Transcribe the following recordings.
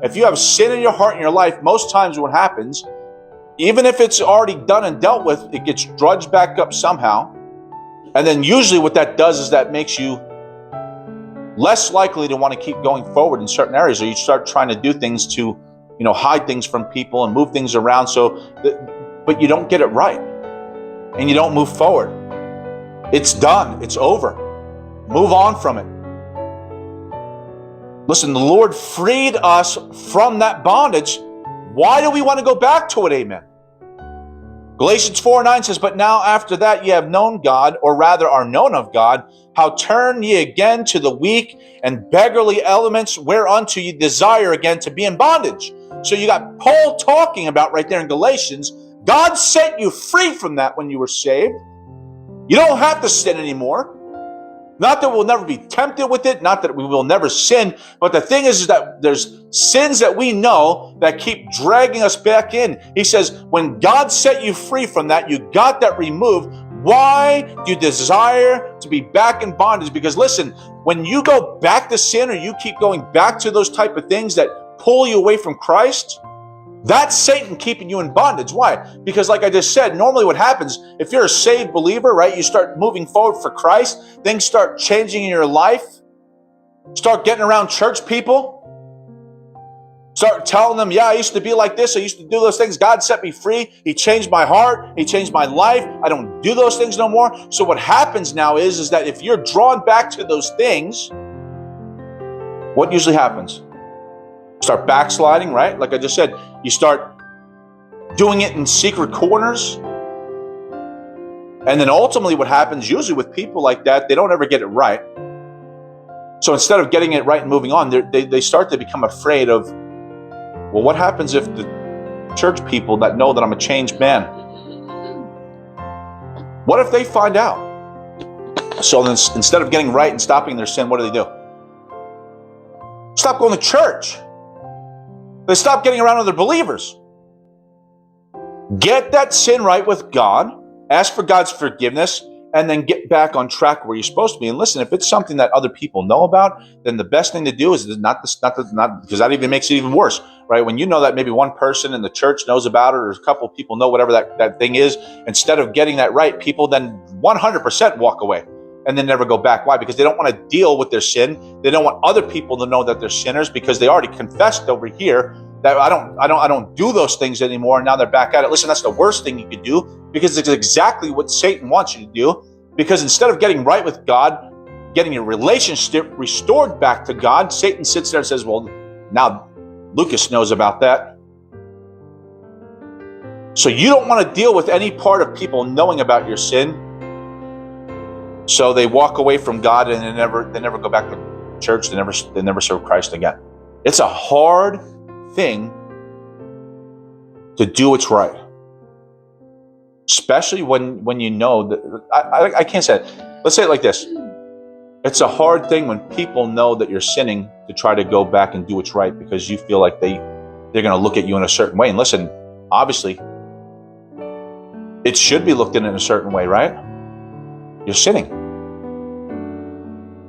If you have sin in your heart in your life, most times what happens, even if it's already done and dealt with, it gets drudged back up somehow. And then usually what that does is that makes you less likely to want to keep going forward in certain areas, or you start trying to do things to, hide things from people and move things around. But you don't get it right, and you don't move forward. It's done. It's over. Move on from it. Listen, the Lord freed us from that bondage. Why do we want to go back to it? Amen. Galatians 4:9 says, but now after that ye have known God, or rather are known of God, how turn ye again to the weak and beggarly elements whereunto ye desire again to be in bondage. So you got Paul talking about right there in Galatians, God set you free from that when you were saved. You don't have to sin anymore. Not that we'll never be tempted with it, not that we will never sin, but the thing is that there's sins that we know that keep dragging us back in. He says, when God set you free from that, you got that removed. Why do you desire to be back in bondage? Because listen, when you go back to sin, or you keep going back to those type of things that pull you away from Christ, that's Satan keeping you in bondage. Why? Because like I just said, normally what happens, if you're a saved believer, right, you start moving forward for Christ, things start changing in your life, start getting around church people, start telling them, yeah, I used to be like this, I used to do those things, God set me free, He changed my heart, He changed my life, I don't do those things no more. So what happens now is that if you're drawn back to those things, what usually happens? Start backsliding, right? Like I just said, you start doing it in secret corners. And then ultimately what happens usually with people like that, they don't ever get it right. So instead of getting it right and moving on, they start to become afraid of, well, what happens if the church people that know that I'm a changed man, what if they find out? So then instead of getting right and stopping their sin, what do? Stop going to church. They stop getting around other believers. Get that sin right with God, ask for God's forgiveness, and then get back on track where you're supposed to be. And listen, if it's something that other people know about, then the best thing to do is not because that even makes it even worse, right? When you know that maybe one person in the church knows about it, or a couple of people know whatever that thing is, instead of getting that right, people then 100% walk away and then never go back. Why? Because they don't want to deal with their sin. They don't want other people to know that they're sinners, because they already confessed over here that I don't do those things anymore, and now they're back at it. Listen, that's the worst thing you could do, because it's exactly what Satan wants you to do. Because instead of getting right with God, getting your relationship restored back to God, Satan sits there and says, well, now Lucas knows about that. So you don't want to deal with any part of people knowing about your sin. So they walk away from God, and they never go back to church. They never serve Christ again. It's a hard thing to do what's right, especially when you know that I can't say it. Let's say it like this: it's a hard thing when people know that you're sinning to try to go back and do what's right, because you feel like they're going to look at you in a certain way. And listen, obviously it should be looked at in a certain way, right? You're sinning.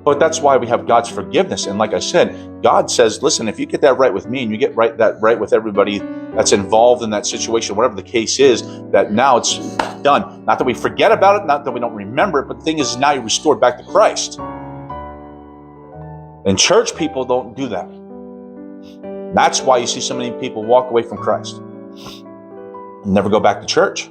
But that's why we have God's forgiveness. And like I said, God says, listen, if you get that right with me, and you get that right with everybody that's involved in that situation, whatever the case is, that now it's done. Not that we forget about it, not that we don't remember it, but the thing is, now you're restored back to Christ. And church people don't do that. That's why you see so many people walk away from Christ and never go back to church.